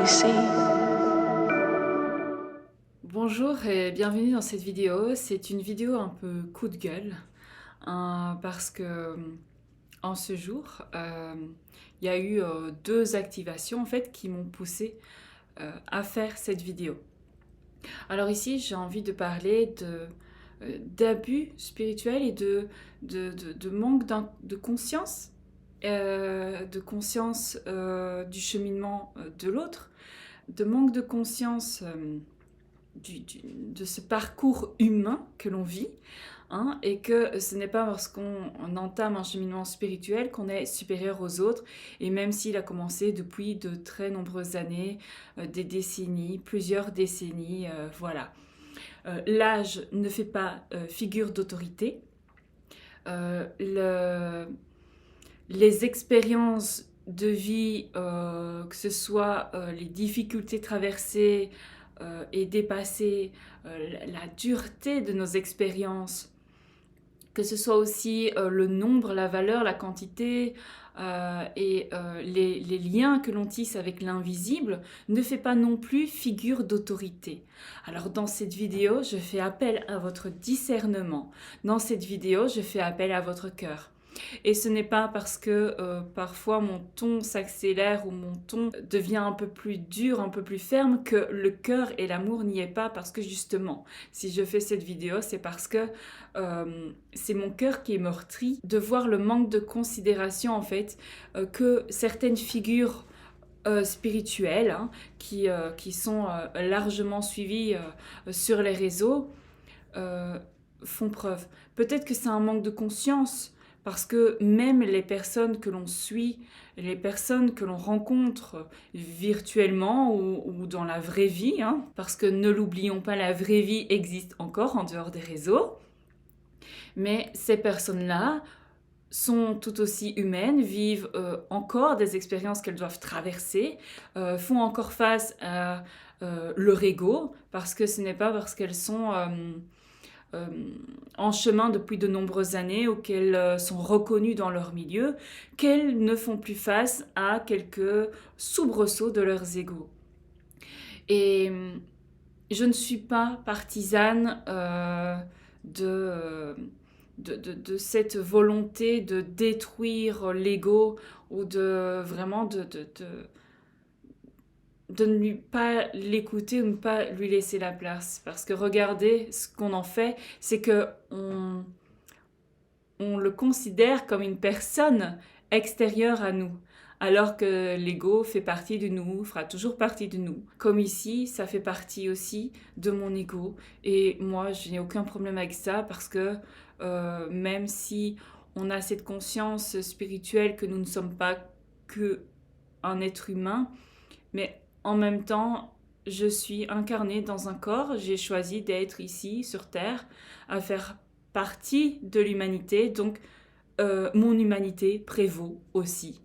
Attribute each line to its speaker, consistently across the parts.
Speaker 1: see.
Speaker 2: Bonjour et bienvenue dans cette vidéo. C'est une vidéo un peu coup de gueule parce que en ce jour, il y a eu deux activations en fait qui m'ont poussé à faire cette vidéo. Alors ici, j'ai envie de parler d'abus spirituels et de manque de conscience, du cheminement de l'autre, de manque de conscience de ce parcours humain que l'on vit, hein, et que ce n'est pas parce qu'on entame un cheminement spirituel qu'on est supérieur aux autres, et même s'il a commencé depuis de très nombreuses années, des décennies, plusieurs décennies, voilà. L'âge ne fait pas figure d'autorité. Les expériences de vie, que ce soit les difficultés traversées et dépasser la dureté de nos expériences, que ce soit aussi le nombre, la valeur, la quantité les liens que l'on tisse avec l'invisible, ne fait pas non plus figure d'autorité. Alors dans cette vidéo, je fais appel à votre discernement. Dans cette vidéo, je fais appel à votre cœur. Et ce n'est pas parce que parfois mon ton s'accélère ou mon ton devient un peu plus dur, un peu plus ferme, que le cœur et l'amour n'y est pas, parce que justement, si je fais cette vidéo, c'est parce que c'est mon cœur qui est meurtri de voir le manque de considération en fait que certaines figures spirituelles, hein, qui sont largement suivies sur les réseaux, font preuve. Peut-être que c'est un manque de conscience, parce que même les personnes que l'on suit, les personnes que l'on rencontre virtuellement ou dans la vraie vie, hein, parce que ne l'oublions pas, la vraie vie existe encore en dehors des réseaux, mais ces personnes-là sont tout aussi humaines, vivent encore des expériences qu'elles doivent traverser, font encore face à leur ego, parce que ce n'est pas parce qu'elles sont en chemin depuis de nombreuses années ou qu'elles sont reconnues dans leur milieu, qu'elles ne font plus face à quelques soubresauts de leurs égos. Et je ne suis pas partisane de cette volonté de détruire l'ego ou de vraiment de ne pas l'écouter ou ne pas lui laisser la place. Parce que regardez, ce qu'on en fait, c'est que on le considère comme une personne extérieure à nous, alors que l'ego fait partie de nous, fera toujours partie de nous. Comme ici, ça fait partie aussi de mon ego. Et moi, je n'ai aucun problème avec ça, parce que même si on a cette conscience spirituelle que nous ne sommes pas qu'un être humain, mais en même temps, je suis incarnée dans un corps, j'ai choisi d'être ici sur Terre, à faire partie de l'humanité, donc mon humanité prévaut aussi.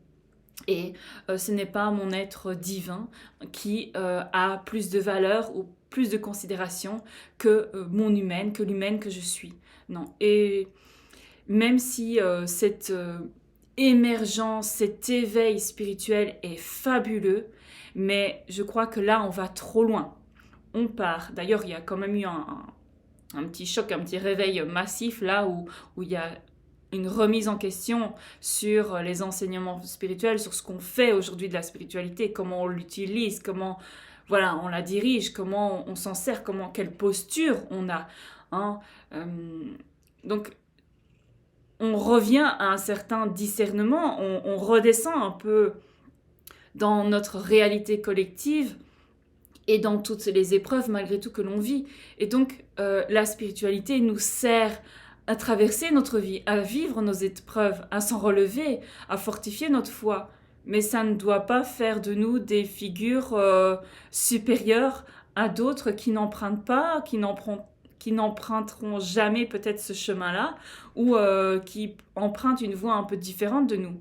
Speaker 2: Et ce n'est pas mon être divin qui a plus de valeur ou plus de considération que mon humaine, que l'humaine que je suis. Non. Et même si cette émergence, cet éveil spirituel est fabuleux, mais je crois que là, on va trop loin. On part. D'ailleurs, il y a quand même eu un petit choc, un petit réveil massif là où il y a une remise en question sur les enseignements spirituels, sur ce qu'on fait aujourd'hui de la spiritualité, comment on l'utilise, comment voilà, on la dirige, comment on s'en sert, quelle posture on a. Hein. Donc, on revient à un certain discernement, on redescend un peu dans notre réalité collective et dans toutes les épreuves malgré tout que l'on vit. Et donc la spiritualité nous sert à traverser notre vie, à vivre nos épreuves, à s'en relever, à fortifier notre foi. Mais ça ne doit pas faire de nous des figures supérieures à d'autres qui n'empruntent pas, qui n'emprunteront jamais peut-être ce chemin-là, ou qui empruntent une voie un peu différente de nous.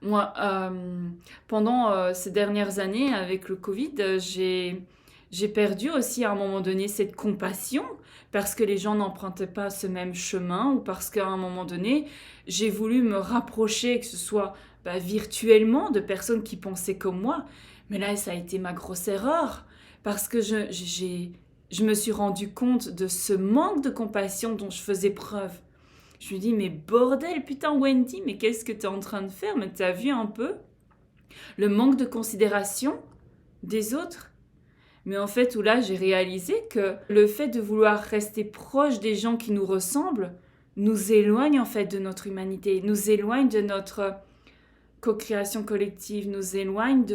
Speaker 2: Moi, pendant ces dernières années, avec le Covid, j'ai perdu aussi à un moment donné cette compassion, parce que les gens n'empruntaient pas ce même chemin, ou parce qu'à un moment donné, j'ai voulu me rapprocher, que ce soit virtuellement, de personnes qui pensaient comme moi. Mais là, ça a été ma grosse erreur, parce que je me suis rendu compte de ce manque de compassion dont je faisais preuve. Je me dis, mais bordel, putain Wendy, mais qu'est-ce que tu es en train de faire? Mais t'as vu un peu le manque de considération des autres? Mais en fait, où là, j'ai réalisé que le fait de vouloir rester proche des gens qui nous ressemblent nous éloigne en fait de notre humanité, nous éloigne de notre co-création collective, nous éloigne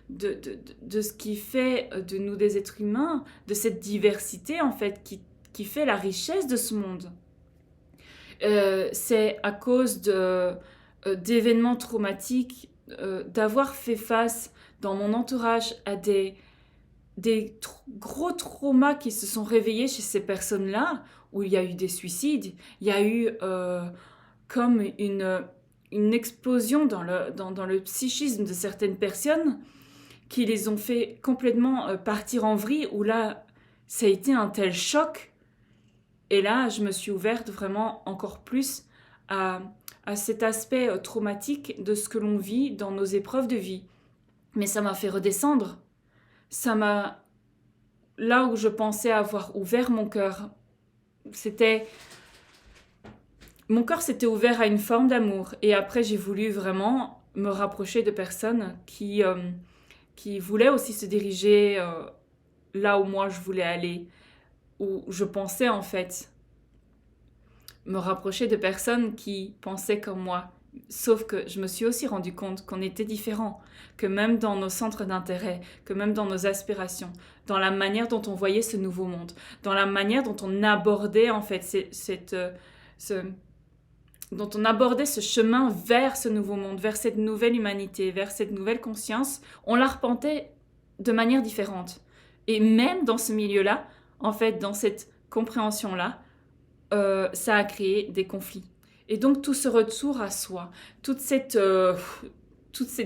Speaker 2: de ce qui fait de nous des êtres humains, de cette diversité en fait qui fait la richesse de ce monde. C'est à cause d'événements traumatiques, d'avoir fait face dans mon entourage à des gros traumas qui se sont réveillés chez ces personnes-là, où il y a eu des suicides, il y a eu comme une explosion dans le psychisme de certaines personnes qui les ont fait complètement partir en vrille, où là, ça a été un tel choc. Et là, je me suis ouverte vraiment encore plus à cet aspect traumatique de ce que l'on vit dans nos épreuves de vie. Mais ça m'a fait redescendre. Ça m'a... Là où je pensais avoir ouvert mon cœur, mon cœur s'était ouvert à une forme d'amour. Et après, j'ai voulu vraiment me rapprocher de personnes qui voulaient aussi se diriger là où moi je voulais aller, où je pensais en fait me rapprocher de personnes qui pensaient comme moi. Sauf que je me suis aussi rendu compte qu'on était différents, que même dans nos centres d'intérêt, que même dans nos aspirations, dans la manière dont on voyait ce nouveau monde, dans la manière dont on abordait en fait dont on abordait ce chemin vers ce nouveau monde, vers cette nouvelle humanité, vers cette nouvelle conscience, on l'arpentait de manière différente. Et même dans ce milieu-là, en fait, dans cette compréhension-là, ça a créé des conflits. Et donc tout ce retour à soi, toute cette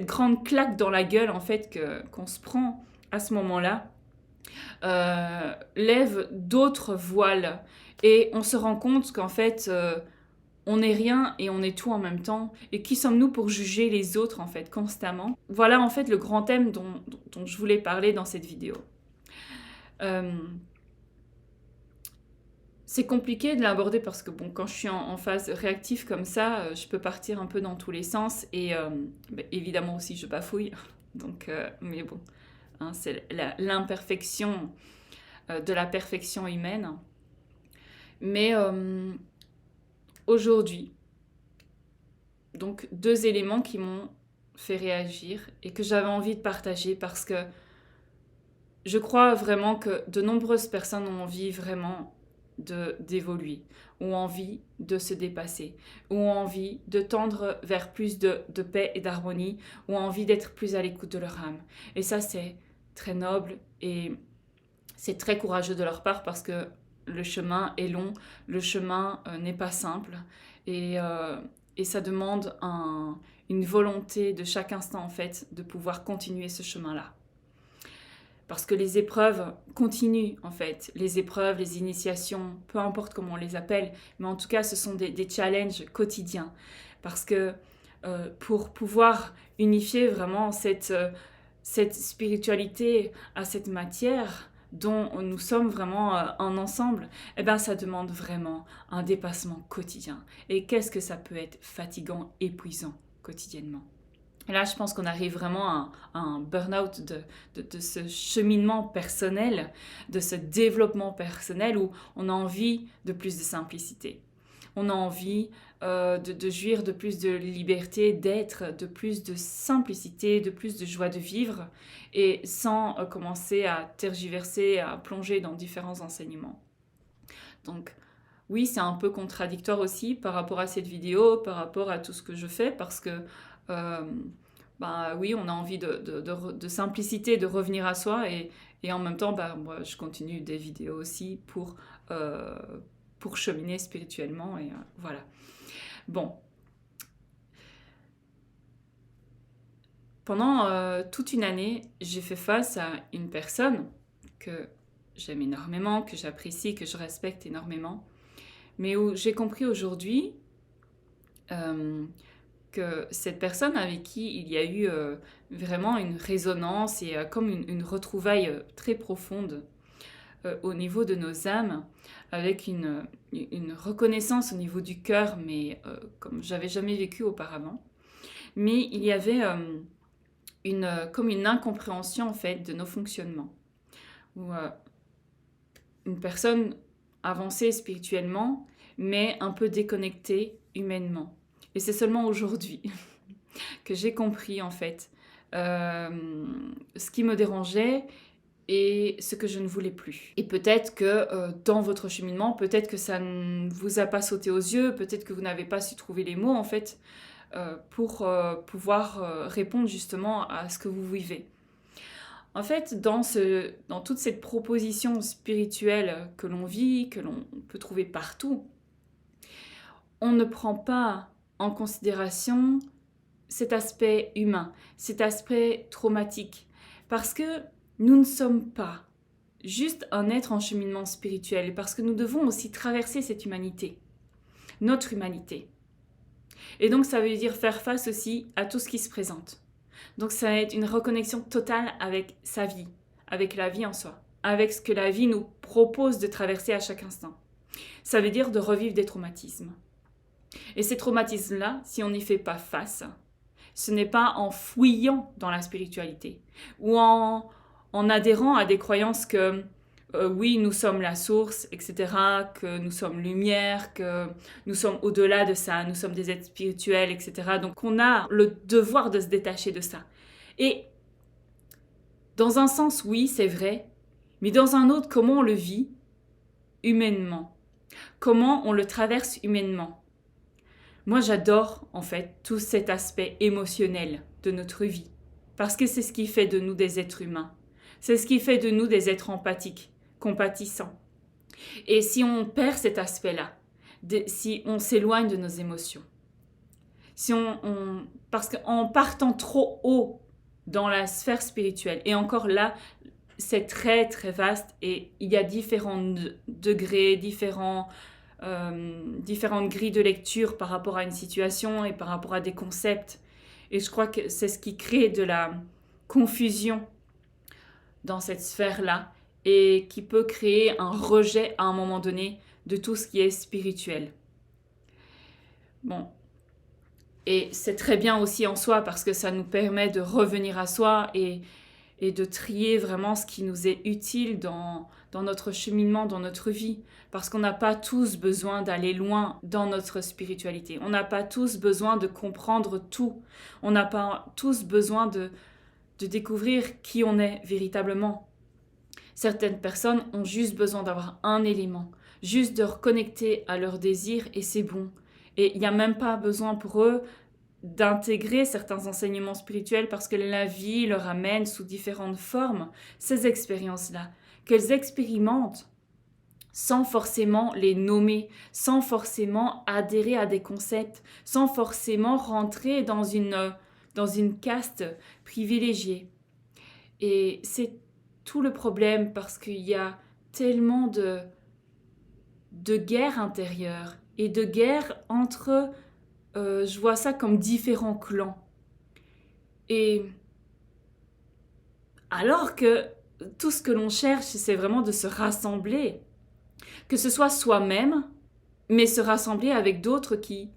Speaker 2: grande claque dans la gueule en fait qu'on se prend à ce moment-là, lève d'autres voiles. Et on se rend compte qu'en fait, on n'est rien et on est tout en même temps. Et qui sommes-nous pour juger les autres en fait constamment? Voilà en fait le grand thème dont je voulais parler dans cette vidéo. C'est compliqué de l'aborder parce que bon, quand je suis en phase réactive comme ça, je peux partir un peu dans tous les sens et évidemment aussi je bafouille. Donc, mais bon, hein, c'est l'imperfection de la perfection humaine. Mais aujourd'hui, donc 2 éléments qui m'ont fait réagir et que j'avais envie de partager parce que je crois vraiment que de nombreuses personnes ont envie vraiment d'évoluer, ont envie de se dépasser, ont envie de tendre vers plus de paix et d'harmonie, ont envie d'être plus à l'écoute de leur âme. Et ça, c'est très noble et c'est très courageux de leur part parce que le chemin est long, le chemin n'est pas simple et ça demande une volonté de chaque instant en fait de pouvoir continuer ce chemin-là. Parce que les épreuves continuent en fait, les épreuves, les initiations, peu importe comment on les appelle, mais en tout cas ce sont des challenges quotidiens. Parce que pour pouvoir unifier vraiment cette spiritualité à cette matière dont nous sommes vraiment un ensemble, eh ben, ça demande vraiment un dépassement quotidien. Et qu'est-ce que ça peut être fatigant, épuisant quotidiennement. Et là, je pense qu'on arrive vraiment à un burn-out de ce cheminement personnel, de ce développement personnel où on a envie de plus de simplicité. On a envie de jouir de plus de liberté, d'être, de plus de simplicité, de plus de joie de vivre et sans commencer à tergiverser, à plonger dans différents enseignements. Donc, oui, c'est un peu contradictoire aussi par rapport à cette vidéo, par rapport à tout ce que je fais parce que oui, on a envie de simplicité, de revenir à soi et en même temps, moi, je continue des vidéos aussi pour cheminer spirituellement et voilà. Bon. Pendant toute une année, j'ai fait face à une personne que j'aime énormément, que j'apprécie, que je respecte énormément, mais où j'ai compris aujourd'hui que cette personne avec qui il y a eu vraiment une résonance et comme une retrouvaille très profonde au niveau de nos âmes, avec une reconnaissance au niveau du cœur, mais comme j'avais jamais vécu auparavant. Mais il y avait comme une incompréhension en fait de nos fonctionnements. Où une personne avancée spirituellement, mais un peu déconnectée humainement. Et c'est seulement aujourd'hui que j'ai compris en fait ce qui me dérangeait et ce que je ne voulais plus. Et peut-être que dans votre cheminement, peut-être que ça ne vous a pas sauté aux yeux, peut-être que vous n'avez pas su trouver les mots en fait pour pouvoir répondre justement à ce que vous vivez. En fait, dans toute cette proposition spirituelle que l'on vit, que l'on peut trouver partout, on ne prend pas en considération cet aspect humain, cet aspect traumatique, parce que nous ne sommes pas juste un être en cheminement spirituel, parce que nous devons aussi traverser cette humanité, notre humanité. Et donc ça veut dire faire face aussi à tout ce qui se présente. Donc ça va être une reconnexion totale avec sa vie, avec la vie en soi, avec ce que la vie nous propose de traverser à chaque instant. Ça veut dire de revivre des traumatismes. Et ces traumatismes-là, si on n'y fait pas face, ce n'est pas en fouillant dans la spiritualité ou en adhérant à des croyances que oui, nous sommes la source, etc., que nous sommes lumière, que nous sommes au-delà de ça, nous sommes des êtres spirituels, etc. Donc on a le devoir de se détacher de ça. Et dans un sens, oui, c'est vrai, mais dans un autre, comment on le vit humainement? Comment on le traverse humainement? Moi, j'adore, en fait, tout cet aspect émotionnel de notre vie, parce que c'est ce qui fait de nous des êtres humains. C'est ce qui fait de nous des êtres empathiques, compatissants. Et si on perd cet aspect-là, si on s'éloigne de nos émotions, parce qu'en partant trop haut dans la sphère spirituelle, et encore là, c'est très très vaste et il y a différents degrés, différentes grilles de lecture par rapport à une situation et par rapport à des concepts. Et je crois que c'est ce qui crée de la confusion dans cette sphère-là et qui peut créer un rejet à un moment donné de tout ce qui est spirituel. Bon. Et c'est très bien aussi en soi parce que ça nous permet de revenir à soi et de trier vraiment ce qui nous est utile dans notre cheminement, dans notre vie. Parce qu'on n'a pas tous besoin d'aller loin dans notre spiritualité. On n'a pas tous besoin de comprendre tout. On n'a pas tous besoin de découvrir qui on est véritablement. Certaines personnes ont juste besoin d'avoir un élément, juste de reconnecter à leurs désirs et c'est bon. Et il n'y a même pas besoin pour eux d'intégrer certains enseignements spirituels parce que la vie leur amène sous différentes formes ces expériences-là, qu'elles expérimentent sans forcément les nommer, sans forcément adhérer à des concepts, sans forcément rentrer dans une caste privilégiée. Et c'est tout le problème parce qu'il y a tellement de guerres intérieures et de guerres entre... je vois ça comme différents clans. Et alors que tout ce que l'on cherche, c'est vraiment de se rassembler. Que ce soit soi-même, mais se rassembler avec d'autres qui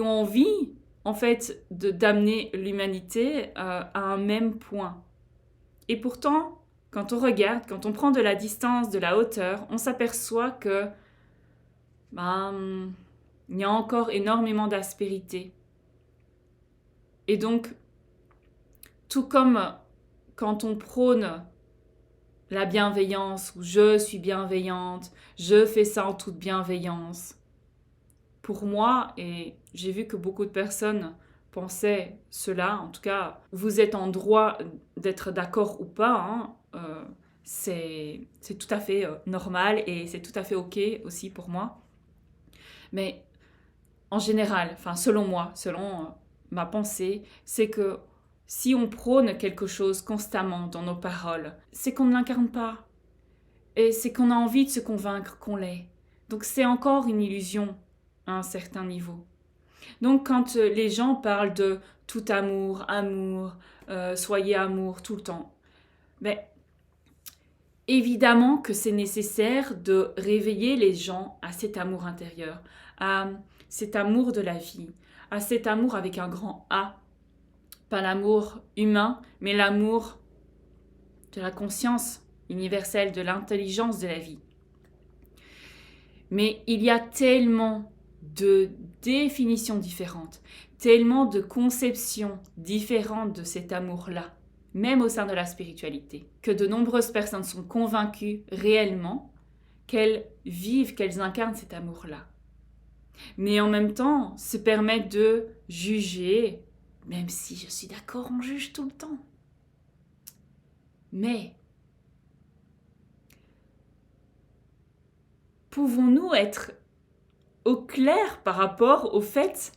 Speaker 2: ont envie, en fait, d'amener l'humanité à un même point. Et pourtant, quand on regarde, quand on prend de la distance, de la hauteur, on s'aperçoit que il y a encore énormément d'aspérité. Et donc, tout comme quand on prône la bienveillance, ou je suis bienveillante, je fais ça en toute bienveillance, pour moi, et j'ai vu que beaucoup de personnes pensaient cela, en tout cas, vous êtes en droit d'être d'accord ou pas, c'est tout à fait normal et c'est tout à fait ok aussi pour moi. Mais en général, enfin selon moi, selon ma pensée, c'est que si on prône quelque chose constamment dans nos paroles, c'est qu'on ne l'incarne pas. Et c'est qu'on a envie de se convaincre qu'on l'est. Donc c'est encore une illusion à un certain niveau. Donc quand les gens parlent de tout amour, soyez amour tout le temps, ben, évidemment que c'est nécessaire de réveiller les gens à cet amour intérieur, à cet amour de la vie, à cet amour avec un grand A. Pas l'amour humain, mais l'amour de la conscience universelle, de l'intelligence de la vie. Mais il y a tellement de définitions différentes, tellement de conceptions différentes de cet amour-là, même au sein de la spiritualité, que de nombreuses personnes sont convaincues réellement qu'elles vivent, qu'elles incarnent cet amour-là. Mais en même temps, se permettent de juger, même si je suis d'accord, on juge tout le temps. Mais pouvons-nous être au clair par rapport au fait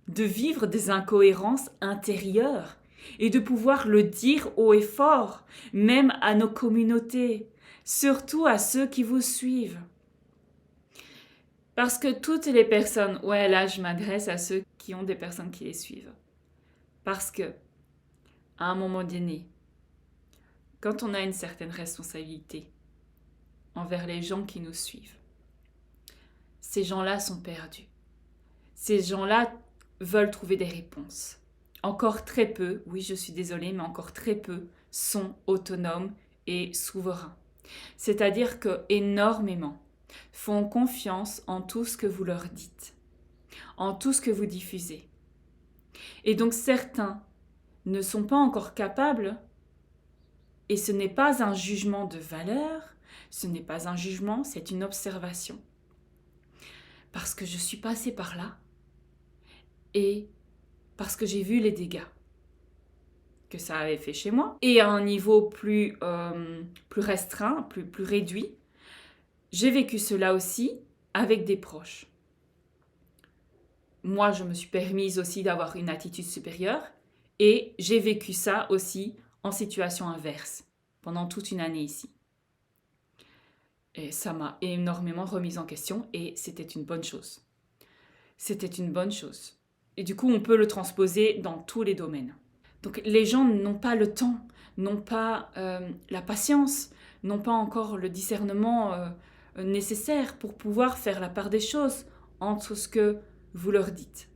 Speaker 2: de vivre des incohérences intérieures et de pouvoir le dire haut et fort, même à nos communautés, surtout à ceux qui vous suivent? Parce que toutes les personnes, ouais là je m'adresse à ceux qui ont des personnes qui les suivent, parce que à un moment donné, quand on a une certaine responsabilité envers les gens qui nous suivent, ces gens-là sont perdus. Ces gens-là veulent trouver des réponses. Encore très peu, oui je suis désolée, mais encore très peu sont autonomes et souverains. C'est-à-dire que énormément font confiance en tout ce que vous leur dites, en tout ce que vous diffusez. Et donc certains ne sont pas encore capables, et ce n'est pas un jugement de valeur, ce n'est pas un jugement, c'est une observation. Parce que je suis passée par là, et parce que j'ai vu les dégâts que ça avait fait chez moi, et à un niveau plus restreint, plus réduit, j'ai vécu cela aussi avec des proches. Moi, je me suis permise aussi d'avoir une attitude supérieure, et j'ai vécu ça aussi en situation inverse, pendant toute une année ici. Et ça m'a énormément remise en question, et c'était une bonne chose. C'était une bonne chose. Et du coup, on peut le transposer dans tous les domaines. Donc les gens n'ont pas le temps, n'ont pas la patience, n'ont pas encore le discernement nécessaire pour pouvoir faire la part des choses entre ce que vous leur dites.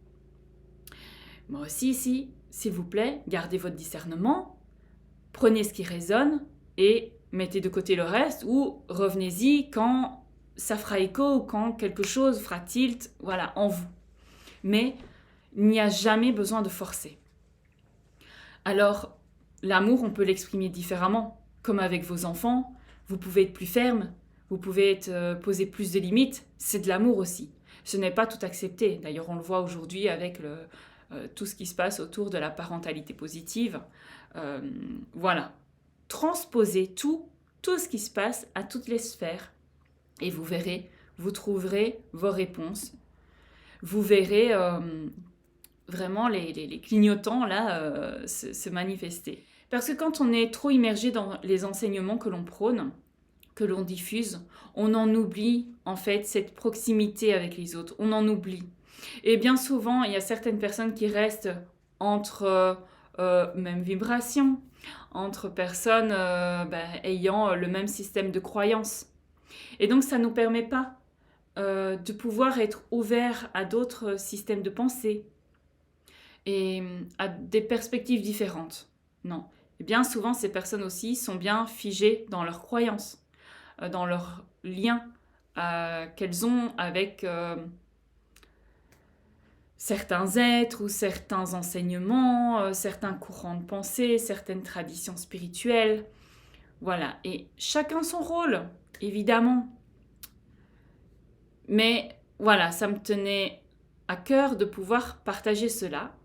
Speaker 2: Moi aussi ici, s'il vous plaît, gardez votre discernement, prenez ce qui résonne et mettez de côté le reste, ou revenez-y quand ça fera écho ou quand quelque chose fera tilt, voilà, en vous. Mais il n'y a jamais besoin de forcer. Alors, l'amour, on peut l'exprimer différemment. Comme avec vos enfants, vous pouvez être plus ferme, vous pouvez poser plus de limites, c'est de l'amour aussi. Ce n'est pas tout accepté. D'ailleurs, on le voit aujourd'hui avec tout ce qui se passe autour de la parentalité positive. Voilà. Transposez tout ce qui se passe à toutes les sphères et vous verrez, vous trouverez vos réponses. Vous verrez vraiment les clignotants là se manifester. Parce que quand on est trop immergé dans les enseignements que l'on prône, que l'on diffuse, on en oublie en fait cette proximité avec les autres, on en oublie. Et bien souvent, il y a certaines personnes qui restent entre même vibration, entre personnes ayant le même système de croyance. Et donc ça ne nous permet pas de pouvoir être ouvert à d'autres systèmes de pensée et à des perspectives différentes. Non. Et bien souvent, ces personnes aussi sont bien figées dans leurs croyances, dans leurs liens qu'elles ont avec certains êtres ou certains enseignements, certains courants de pensée, certaines traditions spirituelles. Voilà. Et chacun son rôle, évidemment. Mais voilà, ça me tenait à cœur de pouvoir partager cela,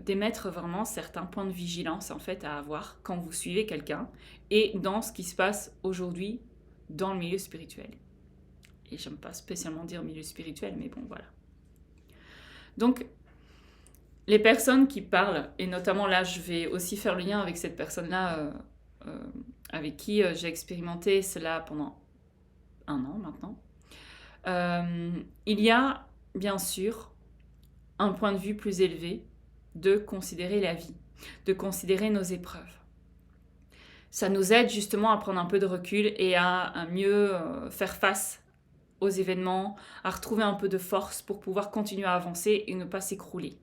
Speaker 2: d'émettre vraiment certains points de vigilance en fait à avoir quand vous suivez quelqu'un et dans ce qui se passe aujourd'hui dans le milieu spirituel. Et j'aime pas spécialement dire milieu spirituel, mais bon voilà. Donc, les personnes qui parlent, et notamment là je vais aussi faire le lien avec cette personne-là avec qui j'ai expérimenté cela pendant 1 an maintenant. Il y a bien sûr un point de vue plus élevé, de considérer la vie, de considérer nos épreuves. Ça nous aide justement à prendre un peu de recul et à mieux faire face aux événements, à retrouver un peu de force pour pouvoir continuer à avancer et ne pas s'écrouler.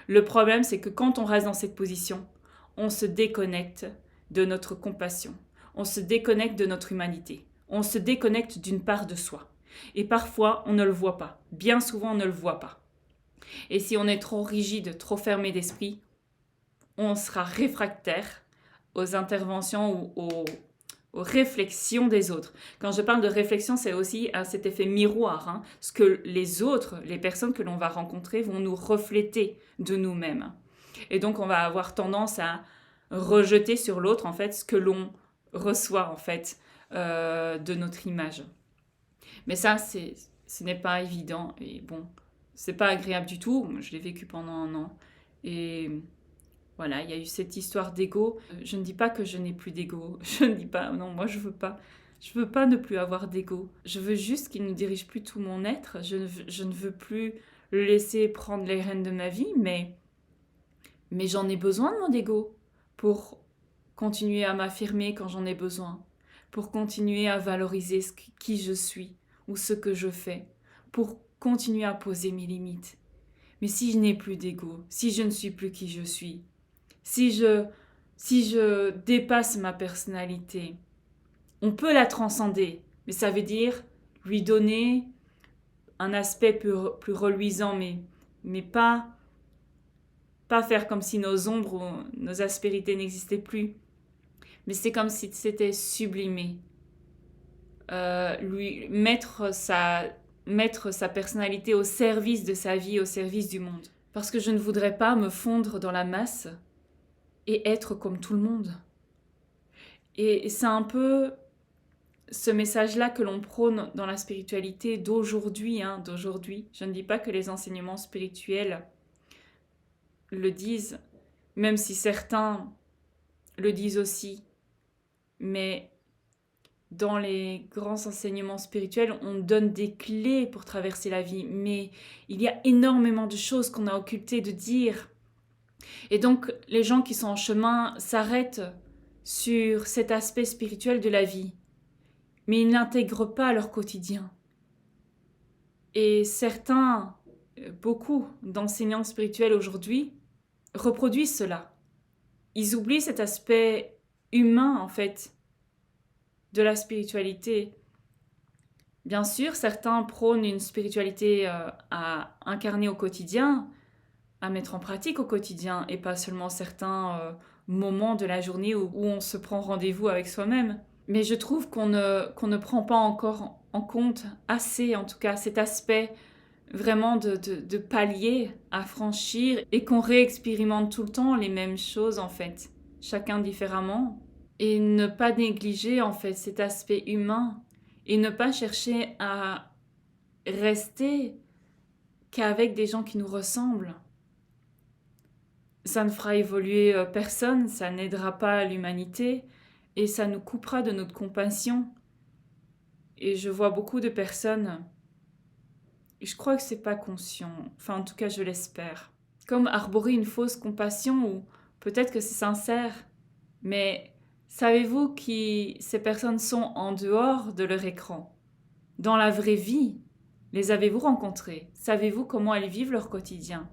Speaker 2: Le problème, c'est que quand on reste dans cette position, on se déconnecte de notre compassion, on se déconnecte de notre humanité, on se déconnecte d'une part de soi. Et parfois, on ne le voit pas. Bien souvent, on ne le voit pas. Et si on est trop rigide, trop fermé d'esprit, on sera réfractaire aux interventions ou aux réflexions des autres. Quand je parle de réflexion, c'est aussi cet effet miroir. Ce que les autres, les personnes que l'on va rencontrer vont nous refléter de nous-mêmes. Et donc, on va avoir tendance à rejeter sur l'autre, en fait, ce que l'on reçoit, en fait, de notre image. Mais ça, ce n'est pas évident. Et bon, c'est pas agréable du tout. Je l'ai vécu pendant 1 an. Et voilà, il y a eu cette histoire d'ego. Je ne dis pas que je n'ai plus d'ego. Je ne dis pas, non, moi je veux pas. Je veux pas ne plus avoir d'ego. Je veux juste qu'il ne dirige plus tout mon être. Je ne veux plus le laisser prendre les rênes de ma vie, mais j'en ai besoin de mon ego pour continuer à m'affirmer quand j'en ai besoin, pour continuer à valoriser qui je suis ou ce que je fais, pour continuer à poser mes limites. Mais si je n'ai plus d'ego, si je ne suis plus qui je suis, si je dépasse ma personnalité, on peut la transcender, mais ça veut dire lui donner un aspect plus reluisant, mais pas faire comme si nos ombres ou nos aspérités n'existaient plus. Mais c'est comme si c'était sublimé. Lui mettre sa personnalité au service de sa vie, au service du monde. Parce que je ne voudrais pas me fondre dans la masse et être comme tout le monde. Et c'est un peu ce message-là que l'on prône dans la spiritualité d'aujourd'hui. Je ne dis pas que les enseignements spirituels le disent, même si certains le disent aussi. Mais dans les grands enseignements spirituels, on donne des clés pour traverser la vie. Mais il y a énormément de choses qu'on a occultées de dire. Et donc, les gens qui sont en chemin s'arrêtent sur cet aspect spirituel de la vie. Mais ils n'intègrent pas leur quotidien. Et certains, beaucoup d'enseignants spirituels aujourd'hui, reproduisent cela. Ils oublient cet aspect humain, en fait, de la spiritualité. Bien sûr, certains prônent une spiritualité à incarner au quotidien, à mettre en pratique au quotidien, et pas seulement certains moments de la journée où on se prend rendez-vous avec soi-même. Mais je trouve qu'on ne prend pas encore en compte assez, en tout cas, cet aspect vraiment de palier à franchir et qu'on réexpérimente tout le temps les mêmes choses, en fait, chacun différemment. Et ne pas négliger, en fait, cet aspect humain et ne pas chercher à rester qu'avec des gens qui nous ressemblent. Ça ne fera évoluer personne, ça n'aidera pas l'humanité et ça nous coupera de notre compassion. Et je vois beaucoup de personnes, et je crois que c'est pas conscient, enfin en tout cas je l'espère, comme arborer une fausse compassion ou peut-être que c'est sincère, mais savez-vous qui ces personnes sont en dehors de leur écran? Dans la vraie vie, les avez-vous rencontrées? Savez-vous comment elles vivent leur quotidien?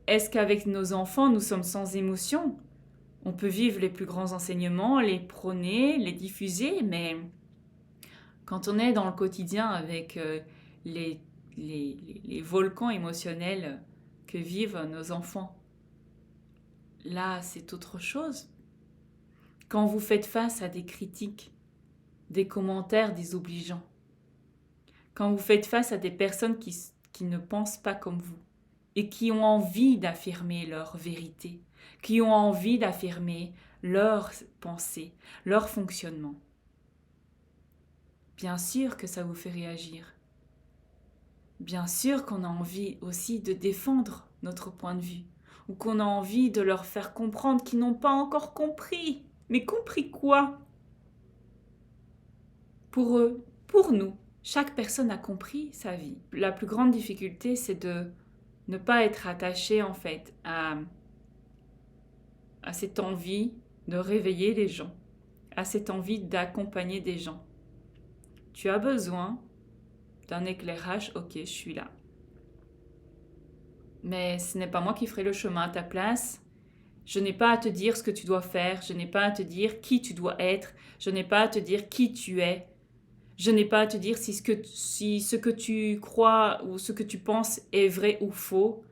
Speaker 2: Est-ce qu'avec nos enfants, nous sommes sans émotion? On peut vivre les plus grands enseignements, les prôner, les diffuser, mais quand on est dans le quotidien avec les volcans émotionnels que vivent nos enfants, là, c'est autre chose. Quand vous faites face à des critiques, des commentaires désobligeants, quand vous faites face à des personnes qui ne pensent pas comme vous et qui ont envie d'affirmer leur vérité, qui ont envie d'affirmer leurs pensées, leur fonctionnement, bien sûr que ça vous fait réagir. Bien sûr qu'on a envie aussi de défendre notre point de vue, ou qu'on a envie de leur faire comprendre qu'ils n'ont pas encore compris. Mais compris quoi? Pour eux, pour nous, chaque personne a compris sa vie. La plus grande difficulté, c'est de Ne pas être attaché en fait à cette envie de réveiller les gens, à cette envie d'accompagner des gens. Tu as besoin d'un éclairage, ok, je suis là. Mais ce n'est pas moi qui ferai le chemin à ta place. Je n'ai pas à te dire ce que tu dois faire, je n'ai pas à te dire qui tu dois être, je n'ai pas à te dire qui tu es. Je n'ai pas à te dire si ce que tu crois ou ce que tu penses est vrai ou faux.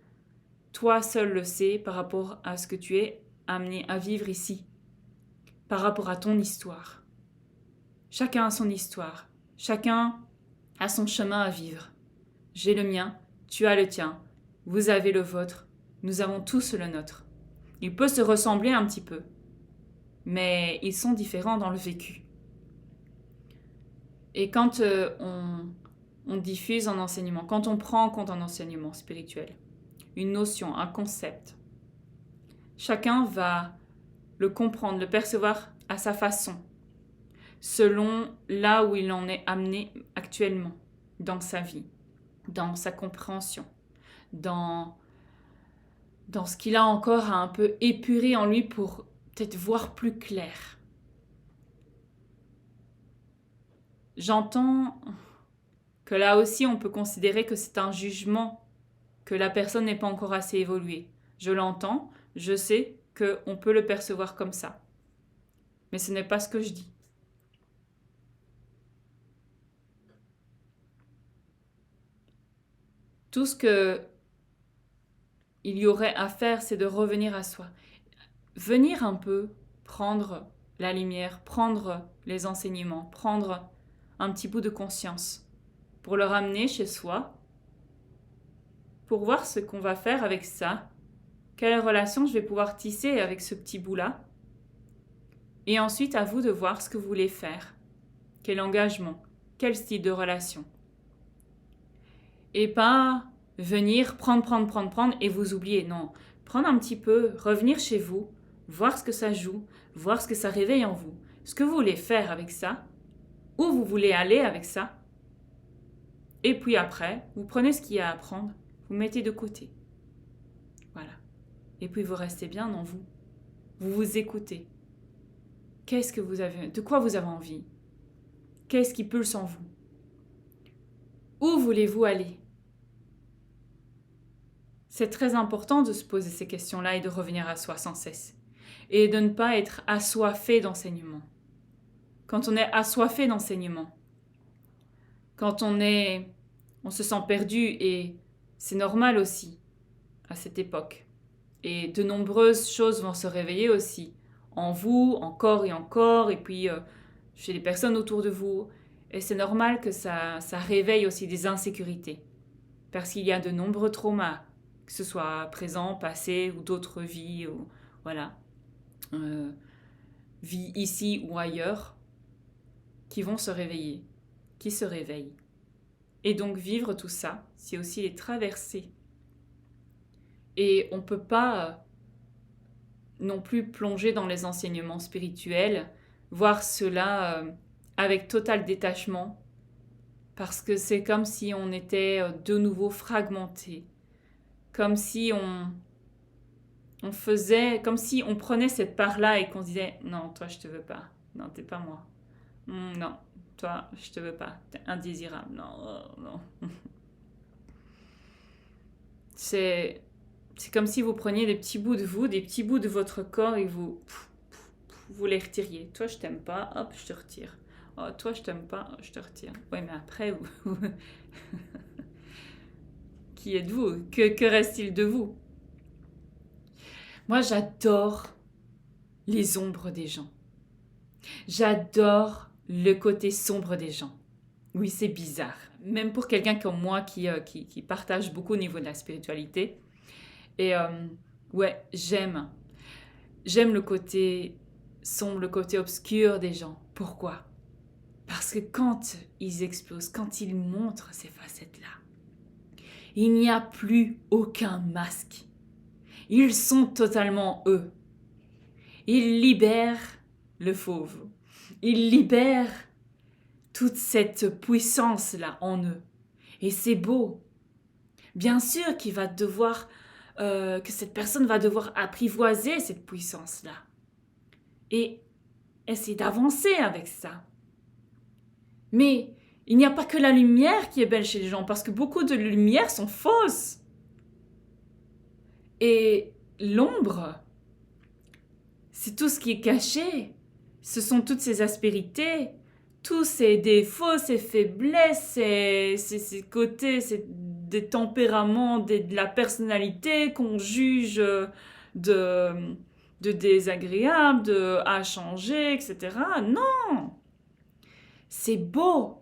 Speaker 2: Toi seul le sais par rapport à ce que tu es amené à vivre ici, par rapport à ton histoire. Chacun a son histoire, chacun a son chemin à vivre. J'ai le mien, tu as le tien, vous avez le vôtre, nous avons tous le nôtre. Il peut se ressembler un petit peu, mais ils sont différents dans le vécu. Et quand on diffuse un enseignement, quand on prend en compte un enseignement spirituel, une notion, un concept, chacun va le comprendre, le percevoir à sa façon, selon là où il en est amené actuellement dans sa vie, dans sa compréhension, dans ce qu'il a encore à un peu épurer en lui pour peut-être voir plus clair. J'entends que là aussi on peut considérer que c'est un jugement, que la personne n'est pas encore assez évoluée. Je l'entends, je sais qu'on peut le percevoir comme ça. Mais ce n'est pas ce que je dis. Tout ce que il y aurait à faire, c'est de revenir à soi. Venir un peu prendre la lumière, prendre les enseignements, prendre un petit bout de conscience pour le ramener chez soi, pour voir ce qu'on va faire avec ça, quelle relation je vais pouvoir tisser avec ce petit bout-là. Et ensuite, à vous de voir ce que vous voulez faire. Quel engagement, quel style de relation. Et pas venir prendre et vous oublier. Non, prendre un petit peu, revenir chez vous, voir ce que ça joue, voir ce que ça réveille en vous, ce que vous voulez faire avec ça, où vous voulez aller avec ça. Et puis après, vous prenez ce qu'il y a à prendre, vous mettez de côté. Voilà. Et puis vous restez bien dans vous. Vous vous écoutez. Qu'est-ce que vous avez, de quoi vous avez envie? Qu'est-ce qui pulse en vous? Où voulez-vous aller? C'est très important de se poser ces questions-là et de revenir à soi sans cesse. Et de ne pas être assoiffé d'enseignement. Quand on est assoiffé d'enseignement, quand on se sent perdu, et c'est normal aussi à cette époque. Et de nombreuses choses vont se réveiller aussi, en vous, encore et puis chez les personnes autour de vous. Et c'est normal que ça réveille aussi des insécurités. Parce qu'il y a de nombreux traumas, que ce soit présent, passé ou d'autres vies, ou, voilà, vie ici ou ailleurs, qui vont se réveiller, qui se réveillent. Et donc vivre tout ça, c'est aussi les traverser. Et on ne peut pas non plus plonger dans les enseignements spirituels, voir cela avec total détachement, parce que c'est comme si on était de nouveau fragmenté, comme si on faisait, comme si on prenait cette part-là et qu'on disait « Non, toi, je te veux pas. Non, t'es pas moi. Non, toi, je te veux pas. T'es indésirable. Non, non. » C'est comme si vous preniez des petits bouts de vous, des petits bouts de votre corps et vous les retiriez. Toi, je t'aime pas, hop, je te retire. Oh, toi, je t'aime pas, je te retire. Oui, mais après, vous... Qui êtes-vous? Que reste-t-il de vous? Moi, j'adore les ombres des gens. J'adore le côté sombre des gens. Oui, c'est bizarre. Même pour quelqu'un comme moi qui partage beaucoup au niveau de la spiritualité. Et ouais, j'aime le côté sombre, le côté obscur des gens. Pourquoi? Parce que quand ils explosent, quand ils montrent ces facettes-là, il n'y a plus aucun masque. Ils sont totalement eux. Ils libèrent le fauve. Ils libèrent toute cette puissance-là en eux. Et c'est beau. Bien sûr que cette personne va devoir apprivoiser cette puissance-là et essayer d'avancer avec ça. Mais il n'y a pas que la lumière qui est belle chez les gens, parce que beaucoup de lumières sont fausses. Et l'ombre, c'est tout ce qui est caché. Ce sont toutes ces aspérités, tous ces défauts, ces faiblesses, ces côtés, des tempéraments, de la personnalité qu'on juge de, de désagréable, à changer, etc. Non! C'est beau,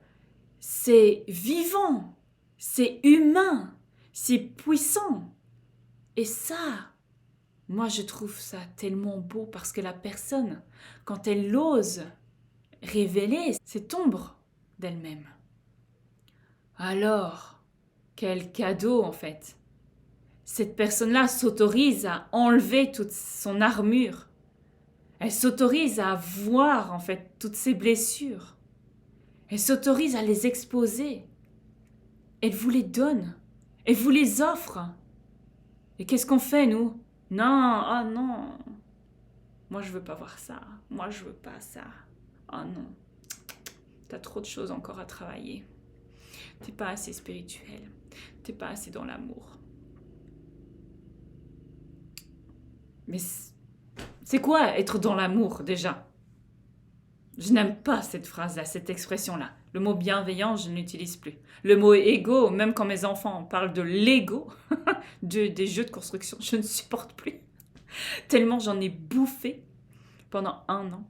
Speaker 2: c'est vivant, c'est humain, c'est puissant. Et ça, moi je trouve ça tellement beau parce que la personne, quand elle ose révéler cette ombre d'elle-même, alors, quel cadeau en fait. Cette personne-là s'autorise à enlever toute son armure. Elle s'autorise à voir en fait toutes ses blessures. Elle s'autorise à les exposer. Elle vous les donne. Elle vous les offre. Et qu'est-ce qu'on fait, nous? Non, oh non. Moi, je veux pas voir ça. Moi, je veux pas ça. Oh non. T'as trop de choses encore à travailler. T'es pas assez spirituel. T'es pas assez dans l'amour. Mais c'est quoi être dans l'amour, déjà? Je n'aime pas cette phrase-là, cette expression-là. Le mot bienveillant, je ne l'utilise plus. Le mot égo, même quand mes enfants parlent de l'ego, des jeux de construction, je ne supporte plus. Tellement j'en ai bouffé pendant 1 an.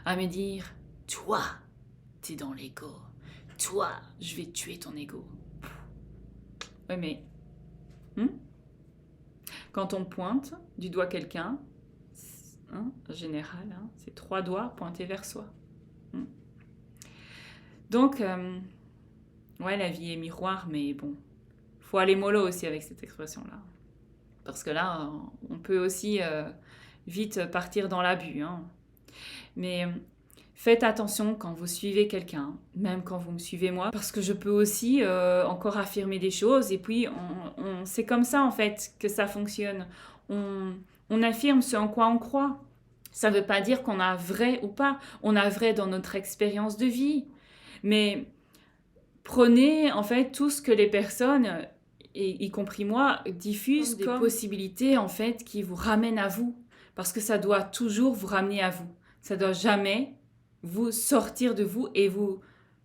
Speaker 2: À me dire, toi, t'es dans l'ego. Toi, je vais tuer ton ego. Oui, mais... quand on pointe du doigt quelqu'un, en général, c'est 3 doigts pointés vers soi. Donc, ouais, la vie est miroir, mais bon, faut aller mollo aussi avec cette expression-là. Parce que là, on peut aussi vite partir dans l'abus. Mais faites attention quand vous suivez quelqu'un, même quand vous me suivez moi, parce que je peux aussi encore affirmer des choses, et puis c'est comme ça en fait que ça fonctionne. On affirme ce en quoi on croit. Ça ne veut pas dire qu'on a vrai ou pas. On a vrai dans notre expérience de vie. Mais prenez en fait tout ce que les personnes, y compris moi, diffusent comme des possibilités en fait qui vous ramènent à vous. Parce que ça doit toujours vous ramener à vous. Ça ne doit jamais vous sortir de vous et vous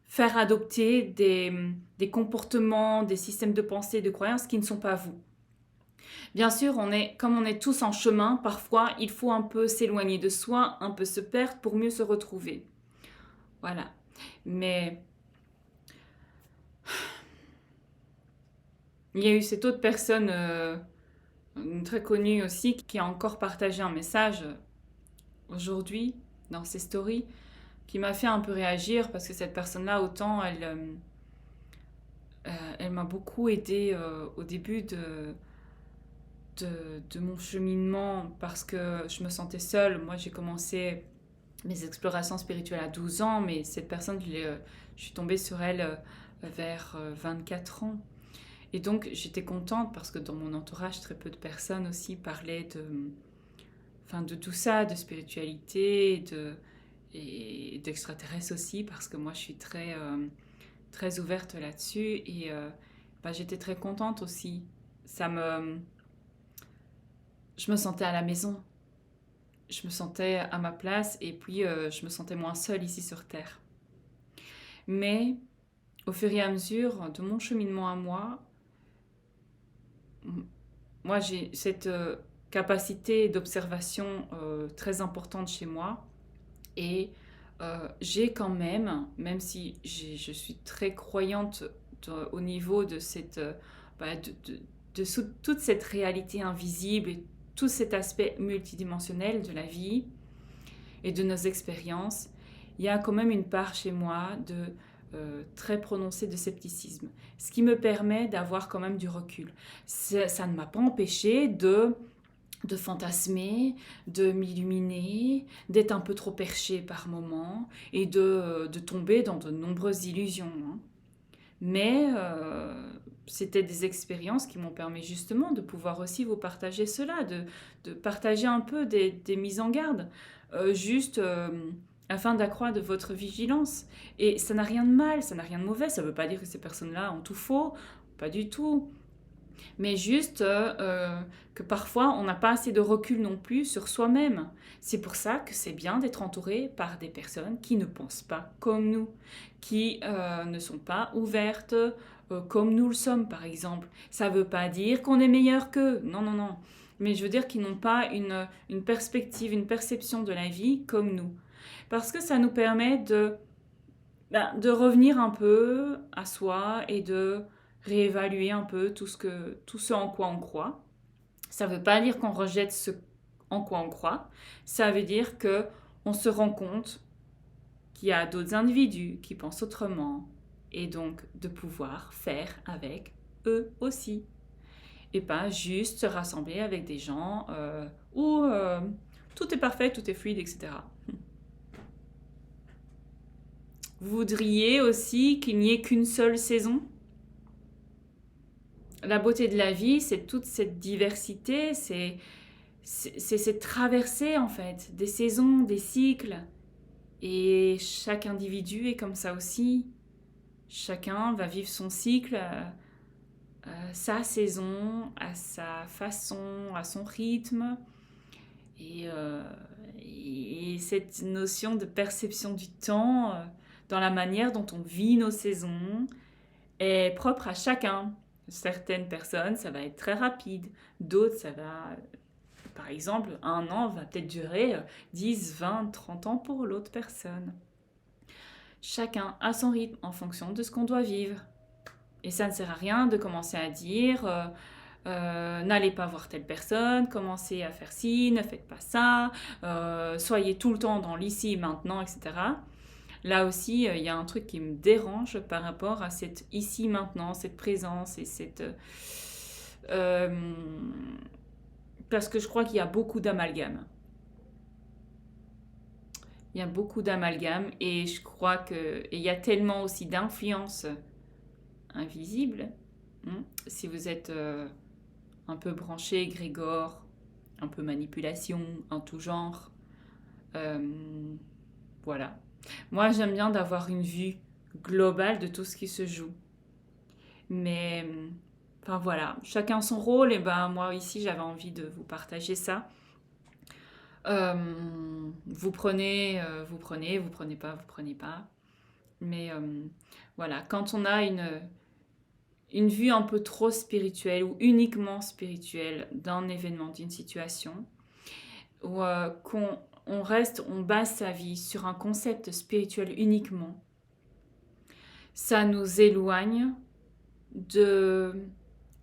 Speaker 2: faire adopter des comportements, des systèmes de pensée, de croyances qui ne sont pas vous. Bien sûr, comme on est tous en chemin, parfois il faut un peu s'éloigner de soi, un peu se perdre pour mieux se retrouver. Voilà. Mais il y a eu cette autre personne très connue aussi qui a encore partagé un message aujourd'hui dans ses stories qui m'a fait un peu réagir parce que cette personne-là, autant elle m'a beaucoup aidée au début de mon cheminement parce que je me sentais seule. Moi, j'ai commencé mes explorations spirituelles à 12 ans, mais cette personne, je suis tombée sur elle vers 24 ans. Et donc, j'étais contente parce que dans mon entourage, très peu de personnes aussi parlaient de tout ça, de spiritualité et d'extraterrestres aussi, parce que moi, je suis très, très ouverte là-dessus. Et j'étais très contente aussi. Je me sentais à la maison. Je me sentais à ma place et puis je me sentais moins seule ici sur Terre. Mais au fur et à mesure de mon cheminement à moi j'ai cette capacité d'observation très importante chez moi et j'ai quand même si je suis très croyante au niveau de cette, toute cette réalité invisible et tout cet aspect multidimensionnel de la vie et de nos expériences, il y a quand même une part chez moi de très prononcée de scepticisme, ce qui me permet d'avoir quand même du recul. Ça ne m'a pas empêché de fantasmer, de m'illuminer, d'être un peu trop perché par moments et de tomber dans de nombreuses illusions. Mais c'était des expériences qui m'ont permis justement de pouvoir aussi vous partager cela, de partager un peu des mises en garde, juste afin d'accroître votre vigilance. Et ça n'a rien de mal, ça n'a rien de mauvais, ça ne veut pas dire que ces personnes-là ont tout faux, pas du tout. Mais juste que parfois on n'a pas assez de recul non plus sur soi-même. C'est pour ça que c'est bien d'être entouré par des personnes qui ne pensent pas comme nous, qui ne sont pas ouvertes comme nous le sommes par exemple. Ça ne veut pas dire qu'on est meilleur qu'eux, non, non, non. Mais je veux dire qu'ils n'ont pas une perspective, une perception de la vie comme nous. Parce que ça nous permet de revenir un peu à soi et de réévaluer un peu tout ce en quoi on croit. Ça ne veut pas dire qu'on rejette ce en quoi on croit. Ça veut dire que on se rend compte qu'il y a d'autres individus qui pensent autrement et donc de pouvoir faire avec eux aussi. Et pas juste se rassembler avec des gens où tout est parfait, tout est fluide, etc. Vous voudriez aussi qu'il n'y ait qu'une seule saison? La beauté de la vie, c'est toute cette diversité, c'est cette traversée en fait, des saisons, des cycles. Et chaque individu est comme ça aussi. Chacun va vivre son cycle, sa saison, à sa façon, à son rythme. Et cette notion de perception du temps, dans la manière dont on vit nos saisons, est propre à chacun. Certaines personnes, ça va être très rapide. D'autres, ça va, par exemple, un an va peut-être durer 10, 20, 30 ans pour l'autre personne. Chacun a son rythme en fonction de ce qu'on doit vivre. Et ça ne sert à rien de commencer à dire n'allez pas voir telle personne, commencez à faire ci, ne faites pas ça, soyez tout le temps dans l'ici, maintenant, etc. Là aussi, il y a un truc qui me dérange par rapport à cette ici, maintenant, cette présence et cette... parce que je crois qu'il y a beaucoup d'amalgame. Il y a beaucoup d'amalgame et je crois qu'il y a tellement aussi d'influences invisibles. Si vous êtes un peu branché, Grégor, un peu manipulation, en tout genre, voilà. Moi, j'aime bien d'avoir une vue globale de tout ce qui se joue. Mais, enfin voilà, chacun son rôle. Et ben moi ici, j'avais envie de vous partager ça. Vous prenez, vous prenez, vous prenez pas, vous prenez pas. Mais voilà, quand on a une vue un peu trop spirituelle ou uniquement spirituelle d'un événement, d'une situation, ou qu'on reste, on base sa vie sur un concept spirituel uniquement, ça nous éloigne de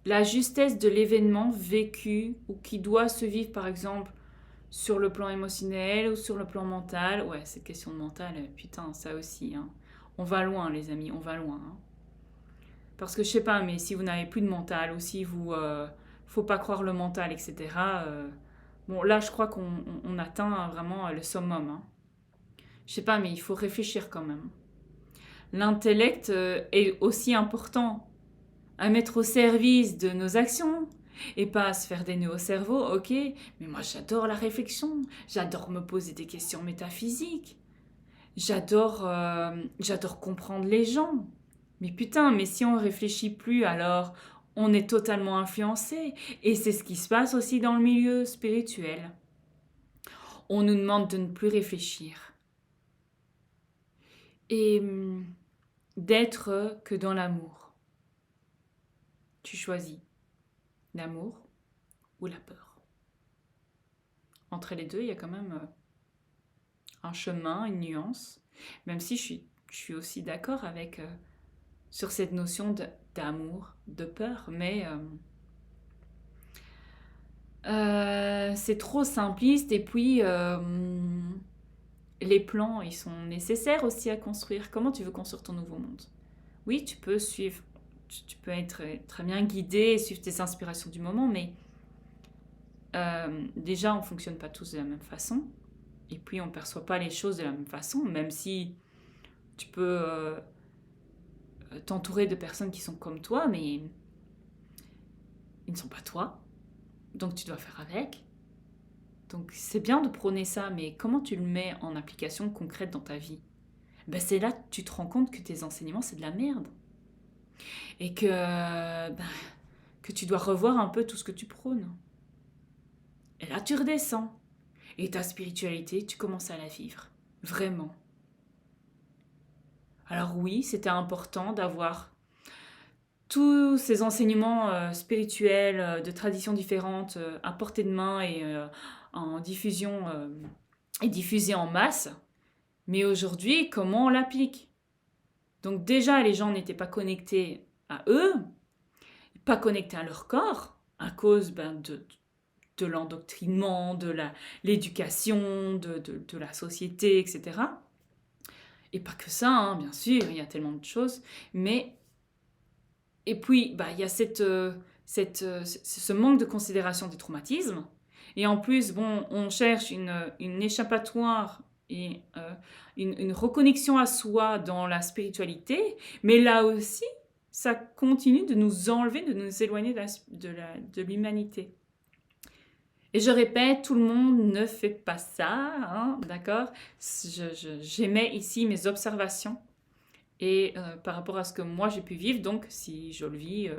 Speaker 2: la justesse de l'événement vécu ou qui doit se vivre par exemple sur le plan émotionnel ou sur le plan mental. Ouais, cette question de mental, putain, ça aussi. Hein. On va loin, les amis, on va loin. Hein. Parce que je sais pas, mais si vous n'avez plus de mental ou si vous... faut pas croire le mental, etc. Bon, là, je crois qu'on atteint vraiment le summum. Hein. Je sais pas, mais il faut réfléchir quand même. L'intellect est aussi important à mettre au service de nos actions et pas à se faire des nœuds au cerveau, ok, mais moi j'adore la réflexion, j'adore me poser des questions métaphysiques, j'adore comprendre les gens. Mais putain, mais si on réfléchit plus, alors on est totalement influencé. Et c'est ce qui se passe aussi dans le milieu spirituel. On nous demande de ne plus réfléchir. Et d'être que dans l'amour. Tu choisis l'amour ou la peur. Entre les deux, il y a quand même un chemin, une nuance. Même si je suis aussi d'accord avec... sur cette notion d'amour, de peur, mais c'est trop simpliste et puis les plans, ils sont nécessaires aussi à construire. Comment tu veux construire ton nouveau monde? Oui, tu peux suivre, tu peux être très bien guidé et suivre tes inspirations du moment, mais déjà, on ne fonctionne pas tous de la même façon et puis on ne perçoit pas les choses de la même façon, même si tu peux... t'entourer de personnes qui sont comme toi, mais ils ne sont pas toi, donc tu dois faire avec. Donc c'est bien de prôner ça, mais comment tu le mets en application concrète dans ta vie? Ben, c'est là que tu te rends compte que tes enseignements, c'est de la merde. Et que tu dois revoir un peu tout ce que tu prônes. Et là, tu redescends. Et ta spiritualité, tu commences à la vivre. Vraiment. Alors oui, c'était important d'avoir tous ces enseignements spirituels de traditions différentes à portée de main et en diffusion et diffusés en masse. Mais aujourd'hui, comment on l'applique? Donc déjà, les gens n'étaient pas connectés à eux, pas connectés à leur corps, à cause de l'endoctrinement, l'éducation, de la société, etc. Et pas que ça, hein, bien sûr, il y a tellement de choses. Et puis, il y a ce manque de considération des traumatismes. Et en plus, bon, on cherche une échappatoire et une reconnexion à soi dans la spiritualité. Mais là aussi, ça continue de nous enlever, de nous éloigner de l'humanité. Et je répète, tout le monde ne fait pas ça, hein, d'accord? J'émets ici mes observations et par rapport à ce que moi j'ai pu vivre, donc si je le vis,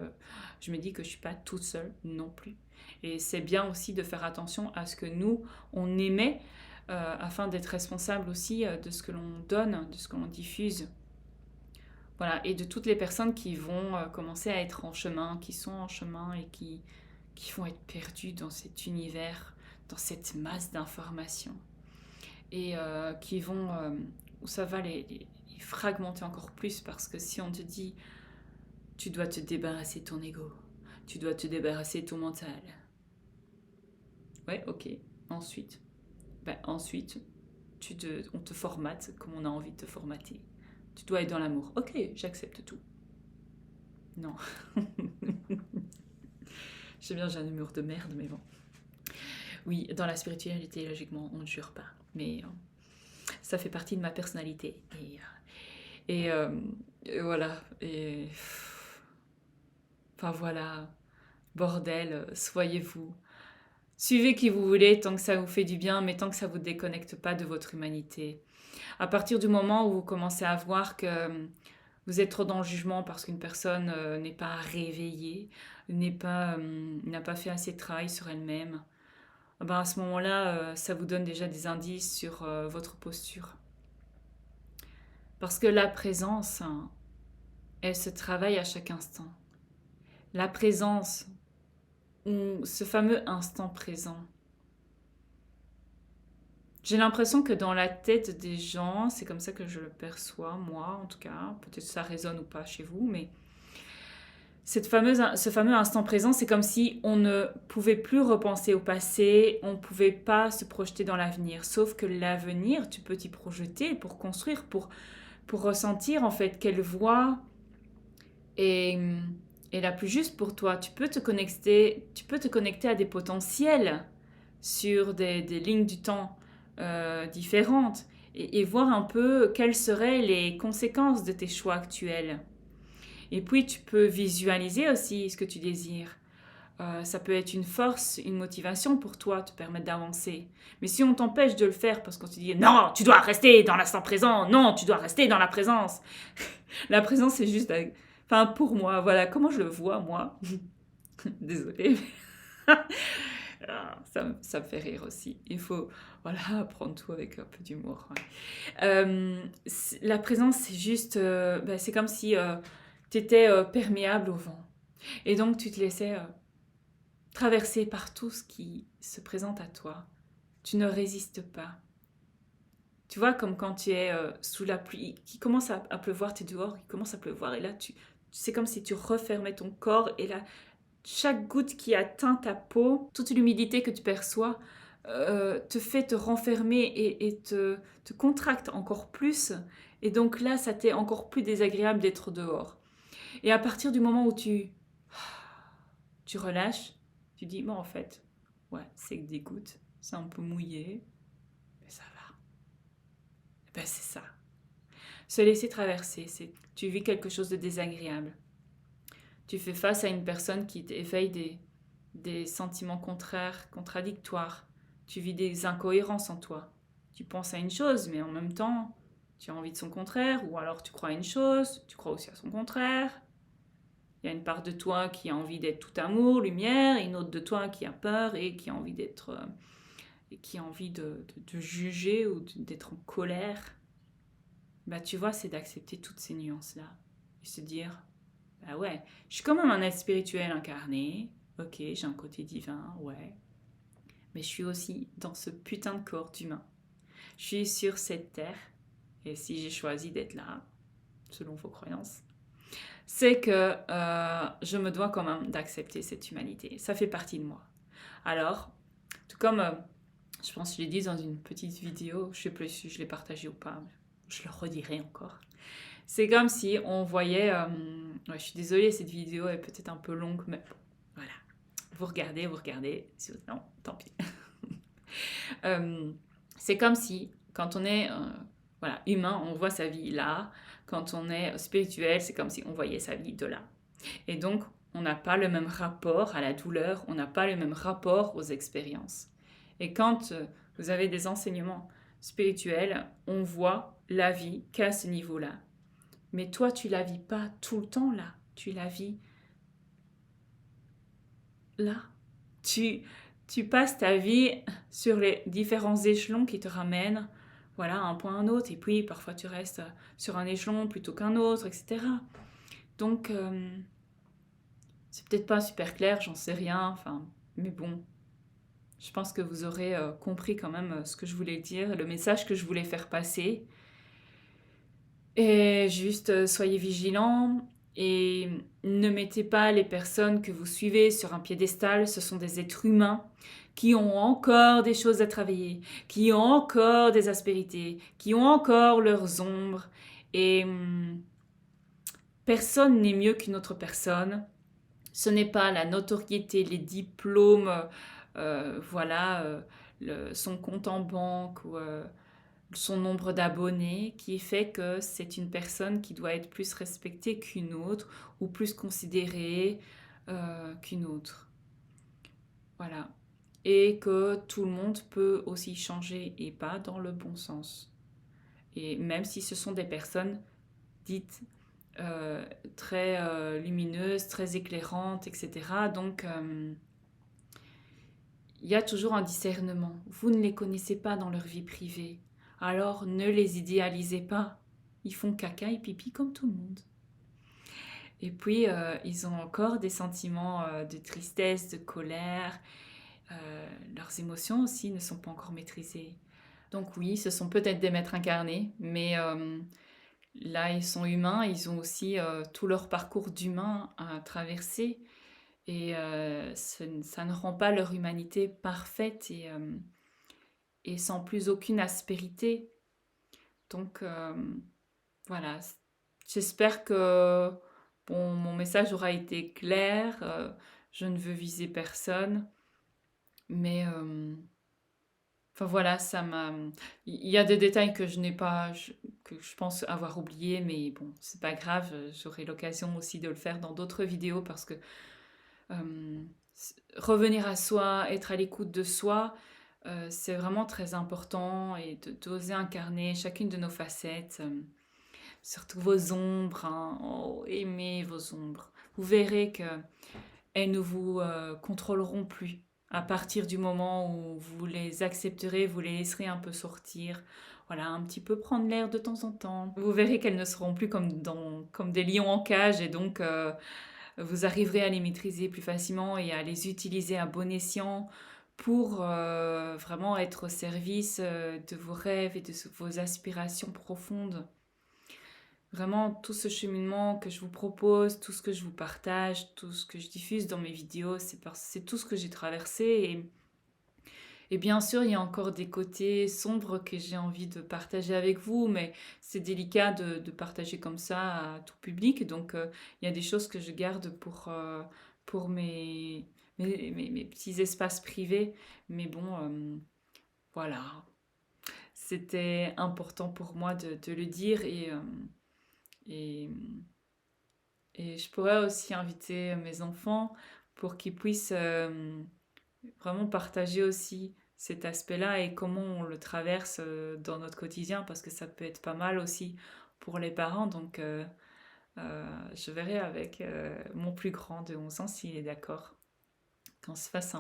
Speaker 2: je me dis que je ne suis pas toute seule non plus. Et c'est bien aussi de faire attention à ce que nous, on émet, afin d'être responsable aussi de ce que l'on donne, de ce que l'on diffuse. Voilà, et de toutes les personnes qui vont commencer à être en chemin, qui sont en chemin et qui vont être perdues dans cet univers, dans cette masse d'informations. Et qui vont, où ça va les fragmenter encore plus, parce que si on te dit tu dois te débarrasser de ton ego, tu dois te débarrasser de ton mental. Ouais, ok. Ensuite, ensuite on te formate comme on a envie de te formater. Tu dois être dans l'amour. Ok, j'accepte tout. Non. Je sais bien, j'ai un humour de merde, mais bon. Oui, dans la spiritualité, logiquement, on ne jure pas. Mais ça fait partie de ma personnalité. Et voilà. Et enfin voilà. Bordel, soyez-vous. Suivez qui vous voulez tant que ça vous fait du bien, mais tant que ça ne vous déconnecte pas de votre humanité. À partir du moment où vous commencez à voir que vous êtes trop dans le jugement parce qu'une personne n'est pas réveillée, n'a pas fait assez de travail sur elle-même, à ce moment-là, ça vous donne déjà des indices sur votre posture. Parce que la présence, hein, elle se travaille à chaque instant. La présence, ou ce fameux instant présent. J'ai l'impression que dans la tête des gens, c'est comme ça que je le perçois, moi en tout cas, peut-être ça résonne ou pas chez vous, mais ce fameux instant présent, c'est comme si on ne pouvait plus repenser au passé, on ne pouvait pas se projeter dans l'avenir. Sauf que l'avenir, tu peux t'y projeter pour construire, pour ressentir en fait quelle voie est la plus juste pour toi. Tu peux te connecter à des potentiels sur des lignes du temps différentes et voir un peu quelles seraient les conséquences de tes choix actuels. Et puis, tu peux visualiser aussi ce que tu désires. Ça peut être une force, une motivation pour toi, te permettre d'avancer. Mais si on t'empêche de le faire parce qu'on te dit « Non, tu dois rester dans l'instant présent. Non, tu dois rester dans la présence. » La présence, c'est juste... Enfin, pour moi, voilà, comment je le vois, moi. Désolée. Ça me fait rire aussi. Il faut, voilà, prendre tout avec un peu d'humour. Ouais. La présence, c'est juste... c'est comme si... tu étais perméable au vent. Et donc, tu te laissais traverser par tout ce qui se présente à toi. Tu ne résistes pas. Tu vois, comme quand tu es sous la pluie, qui commence à pleuvoir, tu es dehors, il commence à pleuvoir, et là, c'est comme si tu refermais ton corps, et là, chaque goutte qui atteint ta peau, toute l'humidité que tu perçois, te fait te renfermer et te contracte encore plus. Et donc là, ça t'est encore plus désagréable d'être dehors. Et à partir du moment où tu relâches, tu dis, bon, en fait, ouais, c'est que des gouttes, c'est un peu mouillé, mais ça va. C'est ça. Se laisser traverser, tu vis quelque chose de désagréable. Tu fais face à une personne qui t'éveille des sentiments contraires, contradictoires. Tu vis des incohérences en toi. Tu penses à une chose, mais en même temps, tu as envie de son contraire, ou alors tu crois à une chose, tu crois aussi à son contraire. Il y a une part de toi qui a envie d'être tout amour, lumière, et une autre de toi qui a peur et qui a envie d'être, et qui a envie de juger ou d'être en colère. Bah tu vois, c'est d'accepter toutes ces nuances-là et se dire, bah ouais, je suis quand même un être spirituel incarné. Ok, j'ai un côté divin, ouais. Mais je suis aussi dans ce putain de corps d'humain. Je suis sur cette terre. Et si j'ai choisi d'être là, selon vos croyances, c'est que je me dois quand même d'accepter cette humanité. Ça fait partie de moi. Alors, tout comme je pense que je l'ai dit dans une petite vidéo, je sais plus si je l'ai partagé ou pas, mais je le redirai encore. C'est comme si on voyait... ouais, je suis désolée, cette vidéo est peut-être un peu longue, mais voilà. Vous regardez. Non, tant pis. C'est comme si, quand on est voilà, humain, on voit sa vie là. Quand on est spirituel, c'est comme si on voyait sa vie de là. Et donc, on n'a pas le même rapport à la douleur, on n'a pas le même rapport aux expériences. Et quand vous avez des enseignements spirituels, on voit la vie qu'à ce niveau-là. Mais toi, tu la vis pas tout le temps là. Tu la vis là. Tu passes ta vie sur les différents échelons qui te ramènent voilà, à un point à un autre. Et puis, parfois, tu restes sur un échelon plutôt qu'un autre, etc. Donc, c'est peut-être pas super clair, j'en sais rien. Enfin, mais bon, je pense que vous aurez compris quand même ce que je voulais dire, le message que je voulais faire passer. Et juste, soyez vigilants et ne mettez pas les personnes que vous suivez sur un piédestal. Ce sont des êtres humains qui ont encore des choses à travailler, qui ont encore des aspérités, qui ont encore leurs ombres. Et personne n'est mieux qu'une autre personne. Ce n'est pas la notoriété, les diplômes, voilà, son compte en banque ou son nombre d'abonnés qui fait que c'est une personne qui doit être plus respectée qu'une autre ou plus considérée qu'une autre. Voilà. Et que tout le monde peut aussi changer et pas dans le bon sens. Et même si ce sont des personnes dites très lumineuses, très éclairantes, etc. Donc, il y a toujours un discernement. Vous ne les connaissez pas dans leur vie privée. Alors ne les idéalisez pas. Ils font caca et pipi comme tout le monde. Et puis, ils ont encore des sentiments de tristesse, de colère. Leurs émotions aussi ne sont pas encore maîtrisées. Donc oui, ce sont peut-être des maîtres incarnés, mais là, ils sont humains. Ils ont aussi tout leur parcours d'humain à traverser. Et ça ne rend pas leur humanité parfaite et sans plus aucune aspérité. Donc voilà, j'espère que bon, mon message aura été clair. Je ne veux viser personne, mais enfin voilà, ça m'a. Il y a des détails que je n'ai pas, que je pense avoir oubliés, mais bon, c'est pas grave. J'aurai l'occasion aussi de le faire dans d'autres vidéos parce que euh, revenir à soi, être à l'écoute de soi, c'est vraiment très important et d'oser incarner chacune de nos facettes, surtout vos ombres. Hein. Oh, aimez vos ombres. Vous verrez qu'elles ne vous contrôleront plus. À partir du moment où vous les accepterez, vous les laisserez un peu sortir, voilà, un petit peu prendre l'air de temps en temps. Vous verrez qu'elles ne seront plus comme des lions en cage et donc vous arriverez à les maîtriser plus facilement et à les utiliser à bon escient pour vraiment être au service de vos rêves et de vos aspirations profondes. Vraiment, tout ce cheminement que je vous propose, tout ce que je vous partage, tout ce que je diffuse dans mes vidéos, c'est tout ce que j'ai traversé. Et bien sûr, il y a encore des côtés sombres que j'ai envie de partager avec vous, mais c'est délicat de partager comme ça à tout public. Donc, il y a des choses que je garde pour mes petits espaces privés. Mais bon, voilà. C'était important pour moi de le dire et, et je pourrais aussi inviter mes enfants pour qu'ils puissent vraiment partager aussi cet aspect-là et comment on le traverse dans notre quotidien, parce que ça peut être pas mal aussi pour les parents. Donc, je verrai avec mon plus grand de 11 ans s'il est d'accord qu'on se fasse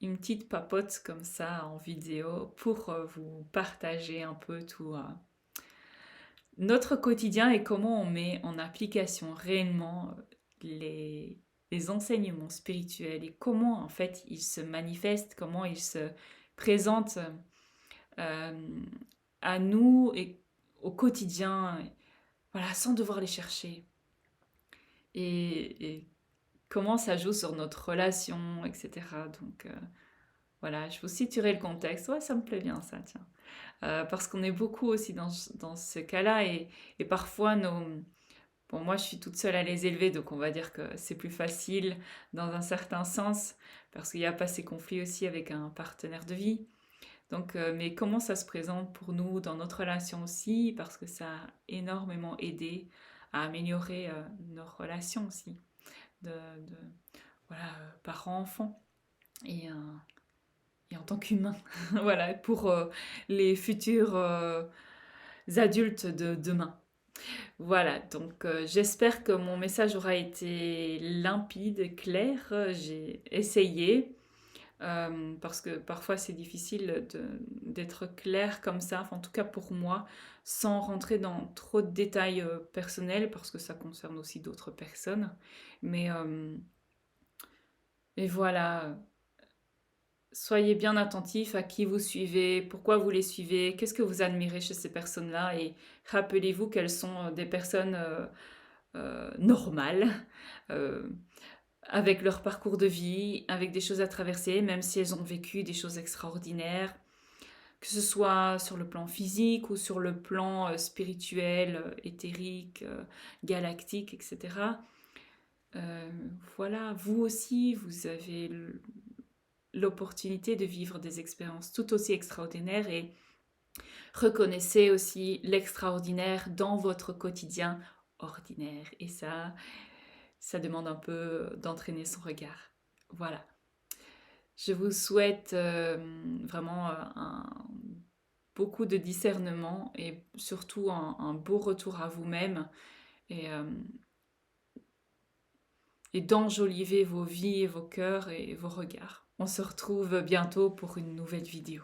Speaker 2: une petite papote comme ça en vidéo pour vous partager un peu tout notre quotidien et comment on met en application réellement les enseignements spirituels et comment en fait ils se manifestent, comment ils se présentent euh, à nous et au quotidien, voilà, sans devoir les chercher. Et comment ça joue sur notre relation, etc. Donc voilà, je vous situerai le contexte. Ouais, ça me plaît bien ça, tiens. Parce qu'on est beaucoup aussi dans ce cas-là et parfois Bon, moi je suis toute seule à les élever, donc on va dire que c'est plus facile dans un certain sens, parce qu'il n'y a pas ces conflits aussi avec un partenaire de vie. Donc, mais comment ça se présente pour nous dans notre relation aussi, parce que ça a énormément aidé à améliorer nos relations aussi, de voilà, parents-enfants et, et en tant qu'humain, voilà, pour les futurs adultes de demain. Voilà, donc j'espère que mon message aura été limpide, clair. J'ai essayé, parce que parfois c'est difficile d'être clair comme ça, enfin, en tout cas pour moi, sans rentrer dans trop de détails personnels, parce que ça concerne aussi d'autres personnes. Mais, mais voilà, soyez bien attentifs à qui vous suivez, pourquoi vous les suivez, qu'est-ce que vous admirez chez ces personnes-là, et rappelez-vous qu'elles sont des personnes normales, euh, avec leur parcours de vie, avec des choses à traverser, même si elles ont vécu des choses extraordinaires, que ce soit sur le plan physique ou sur le plan spirituel, éthérique, galactique, etc. Euh, voilà, vous aussi, vous avez l'opportunité de vivre des expériences tout aussi extraordinaires et reconnaissez aussi l'extraordinaire dans votre quotidien ordinaire. Et ça demande un peu d'entraîner son regard. Voilà. Je vous souhaite vraiment beaucoup de discernement et surtout un beau retour à vous-même et, euh, et d'enjoliver vos vies et vos cœurs et vos regards. On se retrouve bientôt pour une nouvelle vidéo.